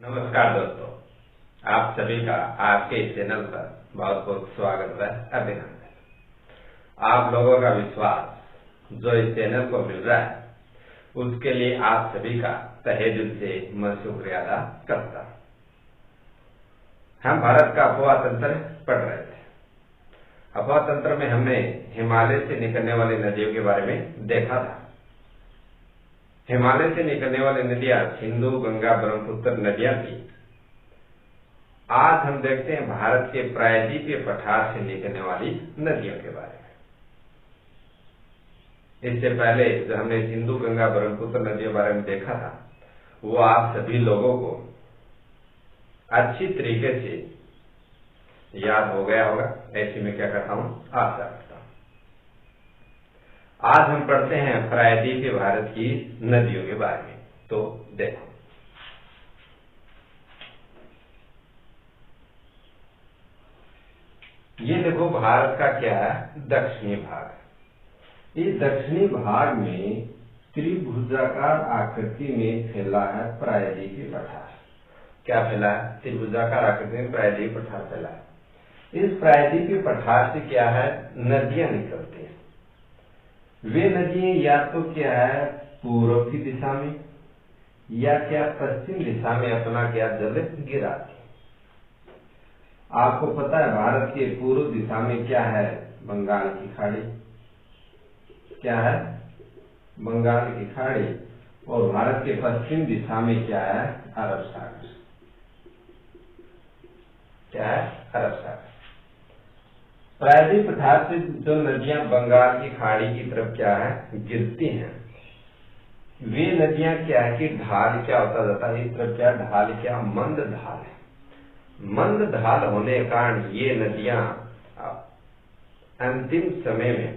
नमस्कार दोस्तों, आप सभी का आपके चैनल पर बहुत बहुत स्वागत है, अभिनंदन। आप लोगों का विश्वास जो इस चैनल को मिल रहा है उसके लिए आप सभी का तहे दिल से मैं शुक्रिया अदा करता हूं। हम भारत का अफवाह तंत्र पढ़ रहे थे। अफवाह तंत्र में हमने हिमालय से निकलने वाली नदियों के बारे में देखा था। हिमालय से निकलने वाली नदियां सिंधु, गंगा, ब्रह्मपुत्र नदियां थी। आज हम देखते हैं भारत के प्रायद्वीपीय पठार से निकलने वाली नदियों के बारे में। इससे पहले जो हमने सिंधु, गंगा, ब्रह्मपुत्र नदियों के बारे में देखा था वो आप सभी लोगों को अच्छी तरीके से याद हो गया होगा। ऐसे में क्या करता हूं, आशा रखता हूं। आज हम पढ़ते हैं प्रायद्वीपीय भारत की नदियों के बारे में। तो देखो, ये देखो भारत का क्या है, दक्षिणी भाग। इस दक्षिणी भाग में त्रिभुजाकार आकृति में फैला है प्रायद्वीपीय पठार। क्या फैला है? त्रिभुजाकार आकृति में प्रायद्वीपीय पठार फैला है। इस प्रायद्वीपीय पठार से क्या है, नदियां निकलती हैं। वे नदियां या तो क्या है पूर्व की दिशा में या क्या पश्चिम दिशा में अपना क्या जल गिराती। आपको पता है भारत के पूर्व दिशा में क्या है, बंगाल की खाड़ी। क्या है? बंगाल की खाड़ी। और भारत के पश्चिम दिशा में क्या है, अरब सागर। क्या है? अरब सागर। प्रायद्वीपीय पठार से जो नदियां बंगाल की खाड़ी की तरफ क्या है गिरती हैं, वे नदियां क्या है कि ढाल क्या होता जाता है, इस तरफ क्या ढाल, क्या मंद ढाल है। मंद ढाल होने के कारण ये नदियां अंतिम समय में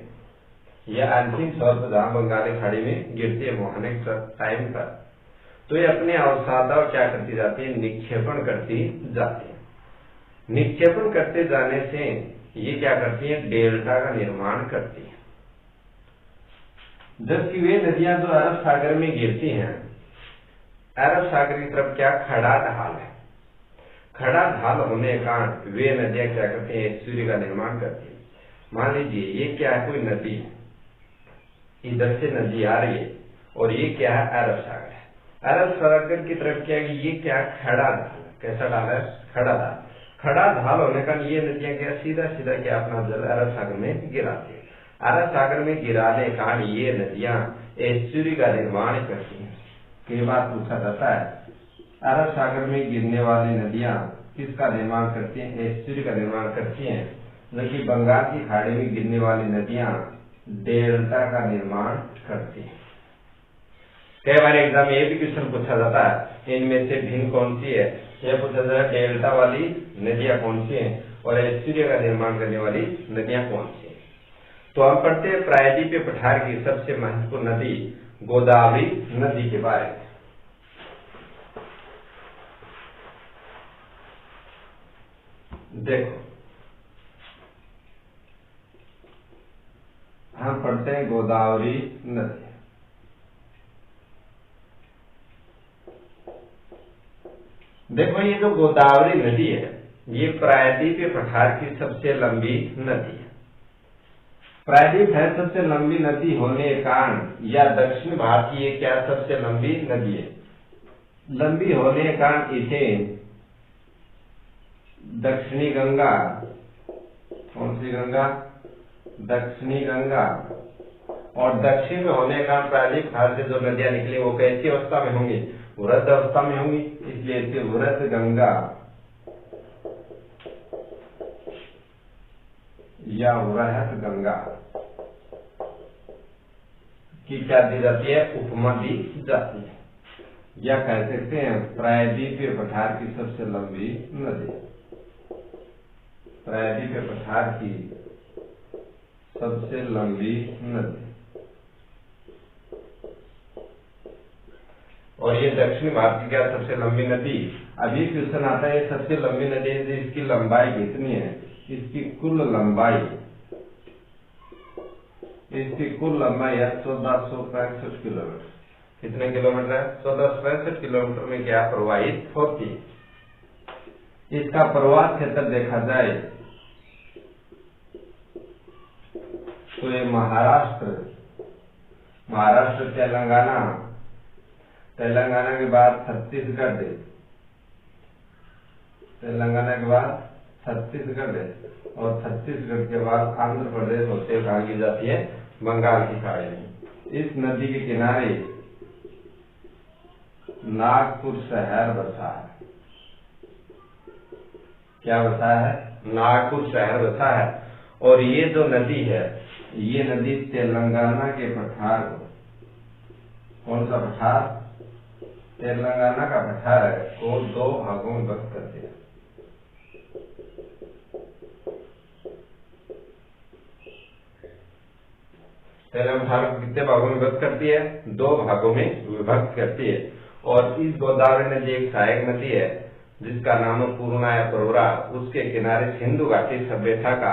या अंतिम तौर पर जहां बंगाली खाड़ी में गिरती है मोहने टाइम पर, तो ये अपने अवसादाव क्या करती जाती है, निक्षेपण करती जाती है। निक्षेपण करते जाने से ये क्या करती है, डेल्टा का निर्माण करती है। जबकि वे नदियां जो अरब सागर में गिरती हैं, अरब सागर की तरफ क्या खड़ा ढाल है। खड़ा ढाल होने के कारण वे नदियां क्या करती हैं, सूर्य का निर्माण करती है। मान लीजिए ये क्या है, कोई नदी है, इधर से नदी आ रही है और ये क्या है, अरब सागर है। अरब सागर की तरफ क्या है, ये क्या खड़ा ढाल है। कैसा ढाल है? खड़ा ढाल। खड़ा ढाल होने का ये नदियां क्या सीधा सीधा क्या अपना जल अरब सागर में गिराती है। अरब सागर में गिराने का ये नदियां एस्चुरी का निर्माण करती हैं। कई बार पूछा जाता है अरब सागर में गिरने वाली नदियां किसका निर्माण करती हैं? एस्चुरी का निर्माण करती हैं। जबकि बंगाल की खाड़ी में गिरने वाली नदियां डेल्टा का निर्माण करती हैं। कई बार एग्जाम में ये भी क्वेश्चन पूछा जाता है इनमें से भिन्न कौन सी है। यह पूछा जाता है डेल्टा वाली नदियां कौन सी हैं और एस्चुरी का निर्माण करने वाली नदियां कौन सी हैं। तो हम पढ़ते हैं प्रायद्वीपीय पठार की सबसे महत्वपूर्ण नदी गोदावरी नदी के बारे में। देखो, हम पढ़ते हैं गोदावरी नदी। देखो, ये जो गोदावरी नदी है ये प्रायद्वीपीय पठार की सबसे लंबी नदी है। प्रायद्वीप है सबसे लंबी नदी होने के कारण या दक्षिण भारत की ये क्या सबसे लंबी नदी है। लंबी होने के कारण इसे दक्षिणी गंगा, कौन सी गंगा? दक्षिणी गंगा। और दक्षिण में होने के कारण प्रायद्वीप पठार से जो नदियां निकली वो कैसी अवस्था में होंगी? वृद्ध अवस्था में होंगी, इसलिए इसे वृद्ध गंगा या वृहत गंगा की क्या दी जाती है, उपमा दी जाती है। या कह सकते हैं प्रायद्वीपीय पठार की सबसे लंबी नदी। प्रायद्वीपीय पठार की सबसे लंबी नदी। और ये दक्षिण भारत की क्या सबसे लंबी नदी। अभी क्वेश्चन आता है सबसे लंबी नदी इसकी लंबाई कितनी है? इसकी कुल लंबाई है 1465 किलोमीटर। कितने किलोमीटर है? 1463 किलोमीटर में क्या प्रवाहित होती है। इसका प्रवाह क्षेत्र देखा जाए तो ये महाराष्ट्र, तेलंगाना, तेलंगाना के बाद छत्तीसगढ़, तेलंगाना के बाद छत्तीसगढ़ और छत्तीसगढ़ के बाद आंध्र प्रदेश होते हुए कहाँ जाती है? बंगाल की खाड़ी में। इस नदी के किनारे नागपुर शहर बसा है। क्या बसा है? नागपुर शहर बसा है। और ये जो नदी है, ये नदी तेलंगाना के पठार को, कौन सा पठार? तेलंगाना का पठार है, को दो भागों में विभक्त करती है। तेलंगाना को कितने भागों में विभक्त करती है? 2 भागों में विभक्त करती है। और इस गोदावरी नदी एक सहायक नदी है जिसका नाम है पूर्णा या प्रवरा। उसके किनारे सिंधु घाटी सभ्यता का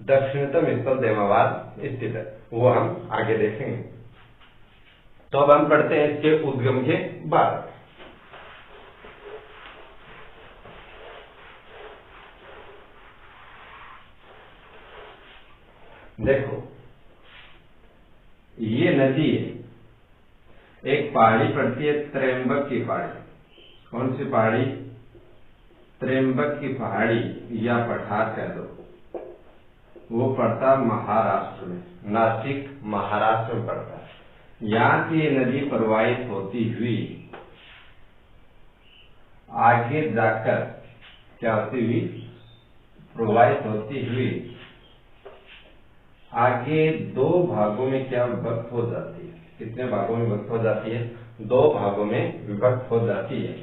दक्षिणतम स्थल देमाबाद स्थित है, वो हम आगे देखेंगे। तो अब हम पढ़ते हैं इसके उद्गम के बाद। देखो, ये नदी एक पहाड़ी पड़ती है, त्र्यंबक की पहाड़ी। कौन सी पहाड़ी? त्र्यंबक की पहाड़ी या पठार कह दो। वो पड़ता महाराष्ट्र में, नासिक महाराष्ट्र में पड़ता है। यहाँ से ये नदी प्रवाहित होती हुई आगे जाकर क्या होती हुई? प्रवाहित होती हुई आगे 2 भागों में क्या विभक्त हो जाती है। कितने भागों में विभक्त हो जाती है? 2 भागों में विभक्त हो जाती है।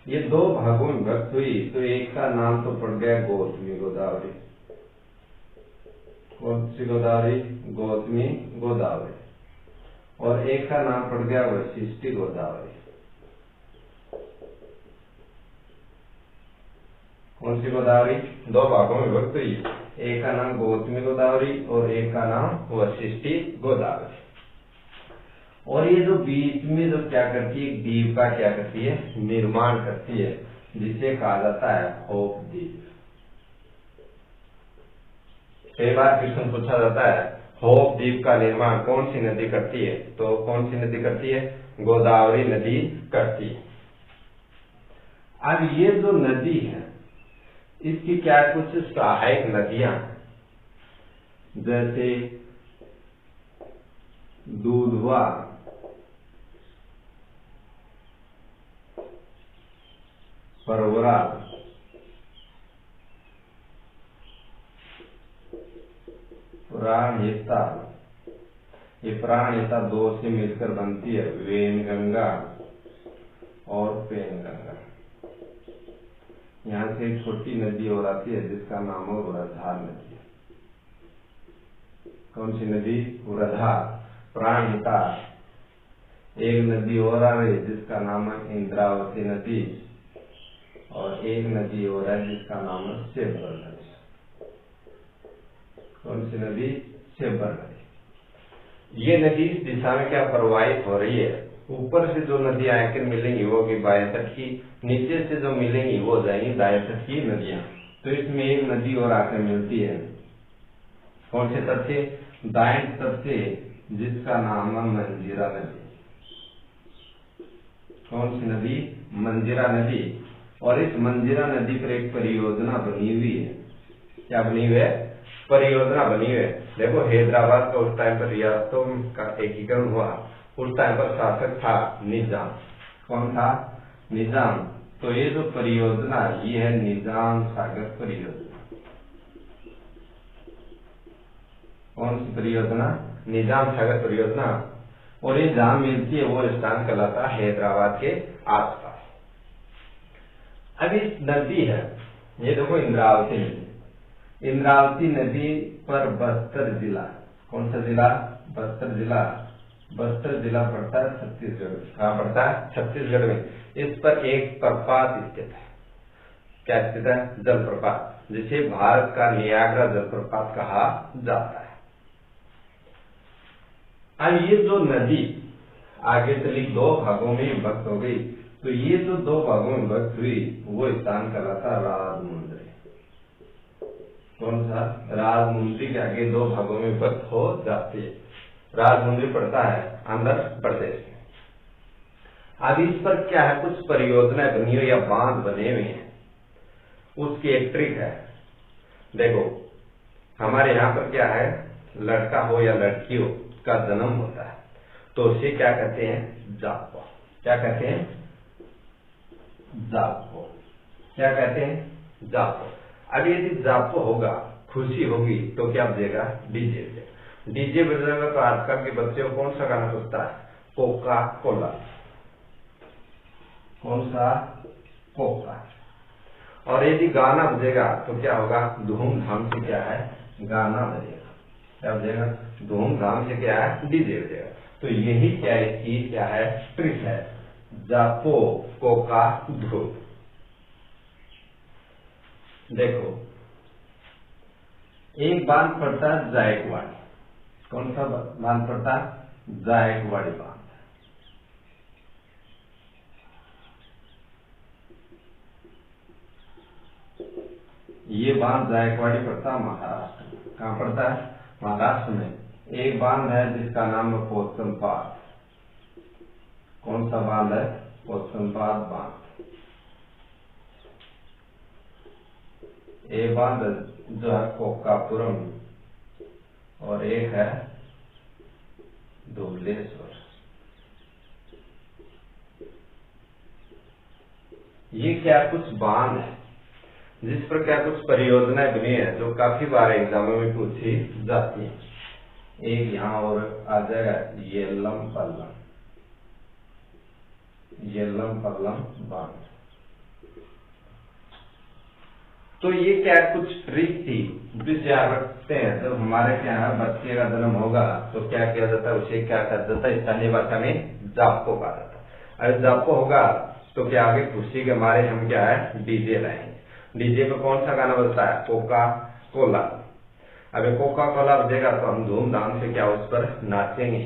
ये 2 भागों में विभक्त हुई तो एक का नाम तो पड़ गया गौतमी गोदावरी। कौन सी गोदावरी? गौतमी गोदावरी। और एक का नाम पड़ गया वशिष्ठी गोदावरी। कौन सी गोदावरी? 2 भागों में विभक्त हुई, एक का नाम गौतमी गोदावरी और एक का नाम वशिष्ठी गोदावरी। और ये जो बीच में जो क्या करती है, द्वीप का क्या करती है? निर्माण करती है, जिसे कहा जाता है होप द्वीप। कई बार क्वेश्चन पूछा जाता है होप द्वीप का निर्माण कौन सी नदी करती है? तो कौन सी नदी करती है? गोदावरी नदी करती है। अब ये जो नदी है, इसकी क्या कुछ सहायक नदियां हैं, जैसे दूधवा, परवरा, प्राणहिता। ये प्राणहिता 2 से मिलकर बनती है वेनगंगा और पेनगंगा। यहाँ से एक छोटी नदी और आती है जिसका नाम है उरधार नदी। कौन सी नदी? उरधार। प्राणहिता। एक नदी और आ रही है जिसका नाम है इंद्रावती नदी, और एक नदी और है जिसका नाम है सेबर नदी। कौन सी नदी? सेबर नदी। ये नदी इस दिशा में क्या प्रवाहित हो रही है? ऊपर से जो नदियां आकर मिलेंगी वो होगी बाएं तट की, नीचे से जो मिलेंगी वो जाएंगी दाएं तट की नदियां। तो इसमें एक नदी और आकर मिलती है, कौन से तट से? दाएं तट से, जिसका नाम है मंजीरा नदी। कौन सी नदी? मंजीरा नदी। और इस मंजीरा नदी पर एक परियोजना बनी हुई है। क्या बनी हुई है? परियोजना बनी हुई है। देखो, हैदराबाद का उस टाइम पर रियासतों का एकीकरण हुआ, उस टाइम पर शासक था निजाम। कौन था? निजाम। तो ये जो परियोजना ये है निजाम सागर परियोजना। कौन सी परियोजना? निजाम सागर परियोजना। और ये जहां मिलती है वो स्थान कहलाता है हैदराबाद के आसपास। अब इस नदी है, ये देखो इंद्रावती नदी। इंद्रावती नदी पर बस्तर जिला, कौन सा जिला? बस्तर जिला। बस्तर जिला पड़ता है छत्तीसगढ़। कहाँ पड़ता है? छत्तीसगढ़ में। इस पर एक प्रपात स्थित है। क्या स्थित है? जलप्रपात, जिसे भारत का नियाग्रा जलप्रपात कहा जाता है। अब ये जो नदी आगे चली 2 भागों में विभक्त हो गई। तो ये जो 2 भागों में विभक्त हुई वो स्थान कहलाता राजमुंद्री। कौन सा? राजमुंद्री के आगे 2 भागों में विभक्त हो जाती है। राजमुंद्री पड़ता है आंध्र प्रदेश में। अब इस पर क्या है, कुछ परियोजनाएं बनी हुई या बांध बने हुए हैं, उसकी एक ट्रिक है। देखो हमारे यहाँ पर क्या है, लड़का हो या लड़की हो का जन्म होता है तो उसे क्या कहते हैं, जापो। क्या कहते हैं? जापो। क्या कहते हैं? जापो। अब यदि जापो होगा, खुशी होगी तो क्या बजेगा? डीजे बजेगा। डीजे बजेगा तो आजकल के बच्चे को कौन सा गाना बजता है? Coca Cola. कौन सा? कोका। और यदि गाना बजेगा तो क्या होगा? धूमधाम से क्या है? गाना बजेगा। क्या बजेगा? धूमधाम से क्या है? डीजे बजेगा। तो यही क्या इसकी क्या है? ट्रिक है। जापो कोका धूम। देखो एक बांध पड़ता है जायकवाड़ी। कौन सा बांध पड़ता है? जायकवाड़ी बांध। ये बांध जायकवाड़ी पड़ता है महाराष्ट्र में। कहाँ पड़ता है? महाराष्ट्र में। एक बांध है जिसका नाम है पोचमपाद। कौन सा बांध है? पोचमपाद बांध। एक बांध जो है कोकापुरम और एक है धुबलेश्वर। ये क्या कुछ बांध है जिस पर क्या कुछ परियोजनाएं बनी है जो काफी बार एग्जामों में पूछी जाती है। एक यहाँ और आ जाएगा येल्लम पल्लम। येल्लम पल्लम बांध। तो ये क्या कुछ ट्रिक थी जिसे याद रखते हैं। जब हमारे क्या बच्चे का जन्म होगा तो क्या किया जाता है? उसे क्या कर जाता है? स्थानीय भाषा में जापो कहा जाता है। अगर जापो होगा तो क्या आगे खुशी के मारे हम क्या है? डीजे लाएंगे। डीजे पे कौन सा गाना बजता है? Coca Cola. अगर कोका कोला बजेगा तो हम धूमधाम से क्या उस पर नाचेंगे।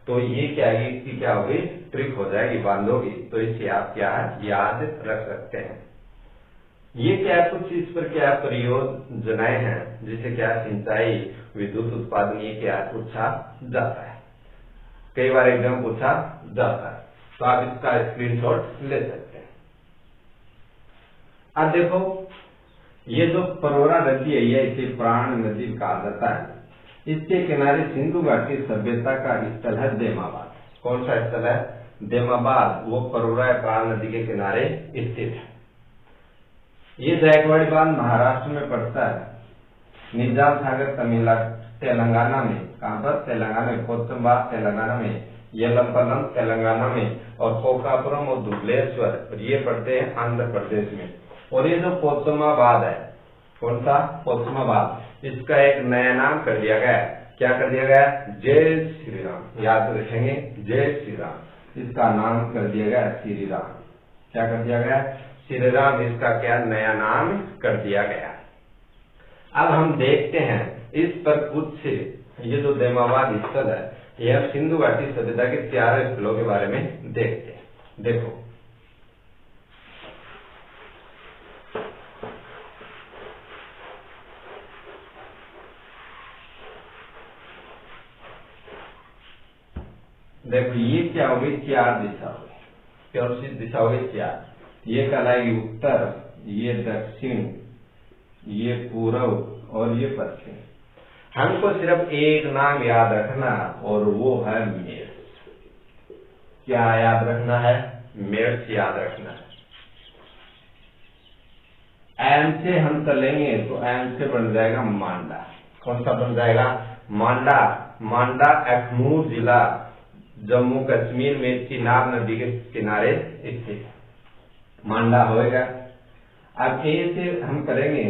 तो ये क्या है? इसकी क्या होगी? ट्रिक हो जाएगी, बांधोगी। तो इसे आप क्या याद रख सकते हैं। ये क्या कुछ इस पर क्या परियोजनाएं हैं जिसे क्या सिंचाई, विद्युत उत्पादन, ये क्या पूछा जाता है। कई बार एग्जाम पूछा जाता है तो आप इसका स्क्रीनशॉट ले सकते हैं। अब देखो ये जो परोरा नदी है ये इसे प्राण नदी कहा जाता है। इसके किनारे सिंधु घाटी सभ्यता का स्थल है देमाबाद। कौन सा स्थल है? देमाबाद। वो परोरा प्राण नदी के किनारे स्थित है। ये जायकवाड़ी बांध महाराष्ट्र में पड़ता है। निजाम सागर तमिलनाडु तेलंगाना में। कहां पर? तेलंगाना में। पोचमपाद तेलंगाना में। येल्लमपल्लम तेलंगाना में। और कोकापुरम और धुबलेश्वर ये पड़ते हैं आंध्र प्रदेश में। और ये जो पोचमाबाद है, कौन सा? पोचमाबाद, इसका एक नया नाम कर दिया गया है। क्या कर दिया गया? जय श्री राम। याद रखेंगे, जय श्री राम। इसका नाम कर दिया गया श्री राम। क्या कर दिया गया? श्री राम। इसका क्या नया नाम कर दिया गया। अब हम देखते हैं इस पर कुछ ये जो देमाबाद स्थल है यह सिंधु घाटी सभ्यता के 4 स्थलों के बारे में देखते हैं। देखो देखो ये क्या हो गई? 4 दिशा हो गई। क्या दिशा हो गई? 4। ये कहलाएगी उत्तर, ये दक्षिण, ये पूर्व और ये पश्चिम। हमको सिर्फ एक नाम याद रखना और वो है मेर्स। क्या याद रखना है? मेर्स याद रखना है। एम से हम चलेंगे तो एम से बन जाएगा मांडा। कौन सा बन जाएगा? मांडा। मांडा अखनूर जिला जम्मू कश्मीर में चिनाब नदी के किनारे स्थित मांडा होएगा। अब ए से हम करेंगे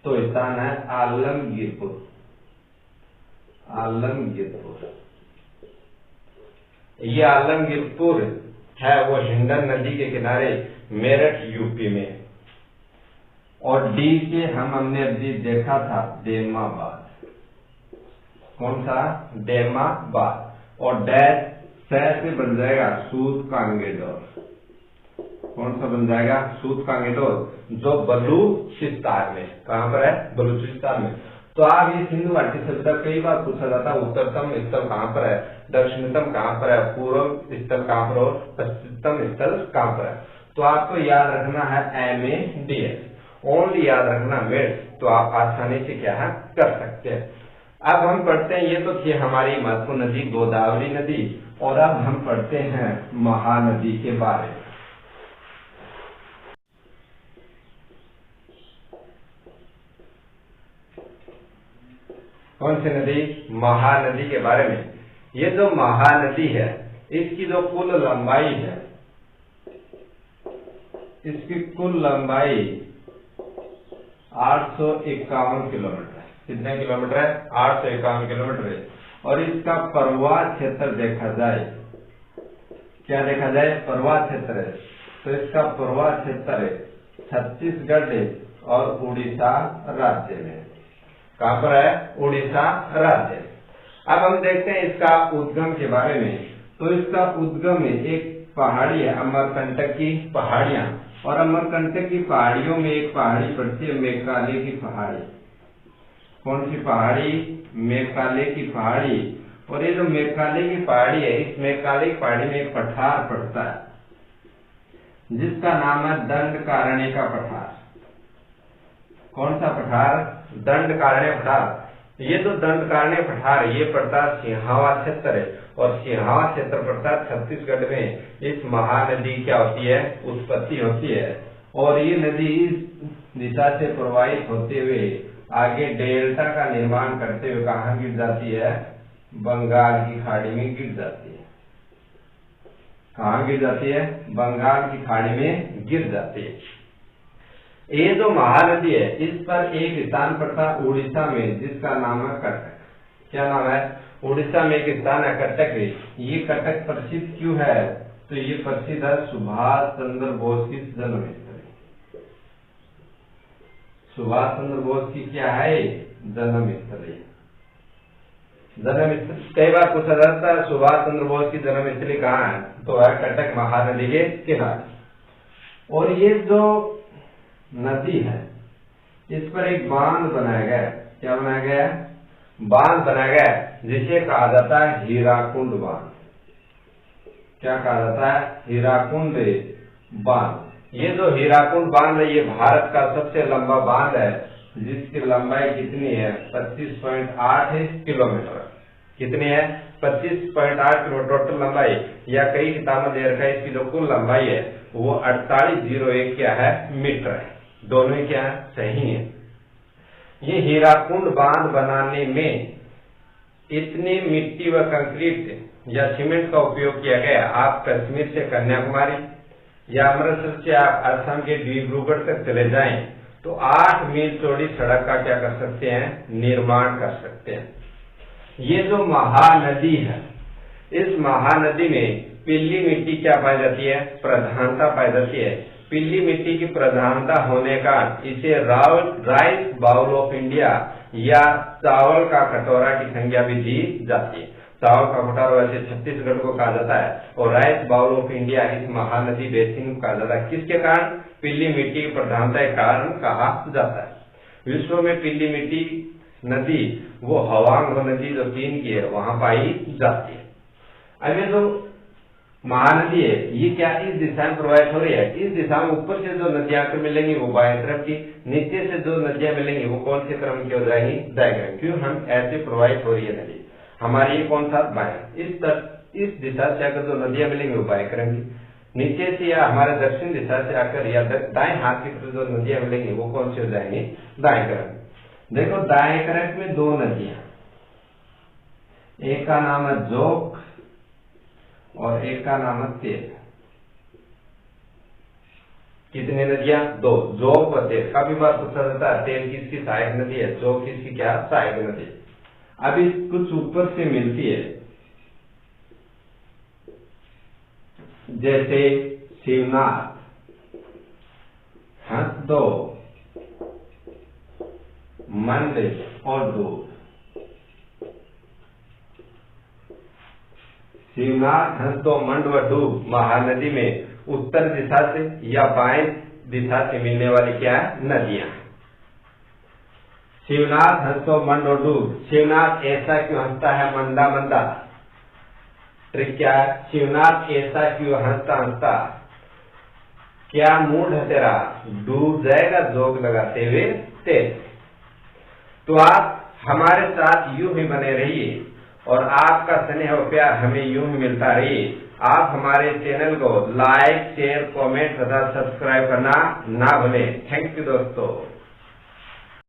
तो स्थान है आलमगीरपुर। आलमगीरपुर, ये आलमगीरपुर है वो हिंडन नदी के किनारे मेरठ यूपी में। और डी से हमने अभी देखा था देमाबाद। कौन सा? देमाबाद। और डैश से बन जाएगा सूतकांगेडोर। कौन सा बन जाएगा? सूतकांगेडोर, जो बलूचिस्तान में, कहां पर है? बलूचिस्तान में। तो आप ये सिंधु घाटी सभ्यता कई बार पूछा जाता है, उत्तरतम स्थल कहां पर है, दक्षिणतम कहां पर है, पूर्व स्थल कहां पर और पश्चिमतम स्थल कहां पर है। तो आपको याद रखना है MADS, ओनली याद रखना मिड, तो आप आसानी से क्या है कर सकते हैं। अब हम पढ़ते हैं, ये तो थी हमारी महत्वपूर्ण नदी गोदावरी नदी, और अब हम पढ़ते हैं महानदी के बारे में। कौन सी नदी? महानदी के बारे में। ये जो महानदी है, इसकी जो कुल लंबाई है, इसकी कुल लंबाई 851 किलोमीटर है। कितने किलोमीटर है? 851 किलोमीटर है। और इसका प्रवाह क्षेत्र देखा जाए, क्या देखा जाए? प्रवाह क्षेत्र है। तो इसका प्रवाह क्षेत्र है छत्तीसगढ़ और उड़ीसा राज्य में। कहां पर है? उड़ीसा राज्य। अब हम देखते हैं इसका उद्गम के बारे में। तो इसका उद्गम में एक पहाड़ी है, अमरकंटक की पहाड़ियां, और अमरकंटक की पहाड़ियों में एक पहाड़ी पड़ती है मैकाले की पहाड़ी। कौन सी पहाड़ी? मैकाले की पहाड़ी। और ये जो मैकाले की पहाड़ी है, इस मैकाले की पहाड़ी में एक पठार पड़ता है जिसका नाम है दंडकारण्य का पठार। कौन सा पठार? दंडकारण्य पठार। ये जो दंडकारण्य पठार ये पड़ता सिंहावा क्षेत्र है, और सिंहावा क्षेत्र पड़ता छत्तीसगढ़ में। इस महानदी क्या होती है? उत्पत्ति होती है, और ये नदी इस दिशा से प्रवाहित होते हुए आगे डेल्टा का निर्माण करते हुए कहां गिर जाती है? बंगाल की खाड़ी में गिर जाती है। कहां गिर जाती है? बंगाल की खाड़ी में गिर जाती है। ये जो महानदी है, इस पर एक स्थान पड़ता है उड़ीसा में, जिसका नाम है कटक। क्या नाम है? उड़ीसा में एक स्थान है कटक। ये कटक प्रसिद्ध क्यों है? तो ये प्रसिद्ध है सुभाष चंद्र बोस की जन्मस्थली। सुभाष चंद्र बोस की क्या है? जन्मस्थली। जन्मस्थली कई बार पूछा जाता है सुभाष चंद्र बोस की जन्मस्थली कहाँ है? तो है कटक महानदी के किनारे। और ये जो नदी है, इस पर एक बांध बनाया गया है। क्या बनाया गया है? बांध बनाया गया है, जिसे कहा जाता है हीराकुंड बांध। क्या कहा जाता है? हीराकुंड बांध। ये जो हीराकुंड बांध है, ये भारत का सबसे लंबा बांध है, जिसकी लंबाई कितनी है? 25.8 किलोमीटर। कितनी है? 25.8 किलोमीटर टोटल लंबाई, या कई किताबों में दे रखा है इसकी जो कुल लंबाई है वो 4801 क्या है? मीटर है। दोनों ही क्या है? सही है। ये हीराकुंड बांध बनाने में इतनी मिट्टी व कंक्रीट या सीमेंट का उपयोग किया गया। आप कश्मीर से कन्याकुमारी या अमृतसर से आप असम के डिब्रूगढ़ तक चले जाएं तो 8 मील चौड़ी सड़क का क्या कर सकते हैं? निर्माण कर सकते हैं। ये जो महानदी है, इस महानदी में पीली मिट्टी क्या पाई जाती है? प्रधानता पाई जाती है। पीली मिट्टी की प्रधानता होने का इसे राइस बाउल ऑफ इंडिया या चावल का कटोरा की संज्ञा भी दी जाती है। चावल का कटोरा वैसे छत्तीसगढ़ को कहा जाता है, और राइस बाउल ऑफ इंडिया इस महानदी बेसिन को कहा जाता है। किसके कारण? पीली मिट्टी की प्रधानता के कारण कहा जाता है। विश्व में पीली मिट्टी नदी वो हवांग नदी जो चीन की है वहां पाई जाती है। अब ये जो महानदी है, ये क्या इस दिशा में प्रवाहित हो रही है? इस दिशा में ऊपर से जो नदियां मिलेंगी वो बाएं तरफ की, नीचे से जो नदियां मिलेंगी वो कौन से क्रम की हो जाएंगी? दाएं क्रम। क्यों? हम ऐसे प्रवाहित हो रही है नदी हमारी, ये कौन सा? बाएं। इस दिशा से अगर जो नदियां मिलेंगी वो बाएं क्रम की, नीचे से या हमारे दक्षिण दिशा से आकर या दाएं हाथ की जो नदियां मिलेंगी वो कौन सी हो जाएंगी? दाएं क्रम। देखो दाएं क्रम में दो नदियां, एक का नाम है जोक और एक का नाम है तेल। कितनी नदियां? दो, जोक और तेल। काफी बार पूछा जाता है तेल किसकी सहायक नदी है, जोक किसकी क्या सहायक नदी है। अभी कुछ ऊपर से मिलती है, जैसे शिवनाथ, हंसदो, मंदिर और दूध। शिवनाथ हंसतो मंडव डूब महानदी में उत्तर दिशा से या बाएं दिशा से मिलने वाली क्या है? नदियां। शिवनाथ हंसतो मंडव डूब, शिवनाथ ऐसा क्यों हंसता है मंदा मंदा? ट्रिक क्या है? शिवनाथ ऐसा क्यों हंसता हंसता, क्या मूड है तेरा, डूब जाएगा जोग लगाते हुए तेज। तो आप हमारे साथ यूं ही बने रहिए और आपका स्नेह और प्यार हमें यूं ही मिलता रहिए। आप हमारे चैनल को लाइक, शेयर, कमेंट तथा सब्सक्राइब करना ना भूलें। थैंक यू दोस्तों।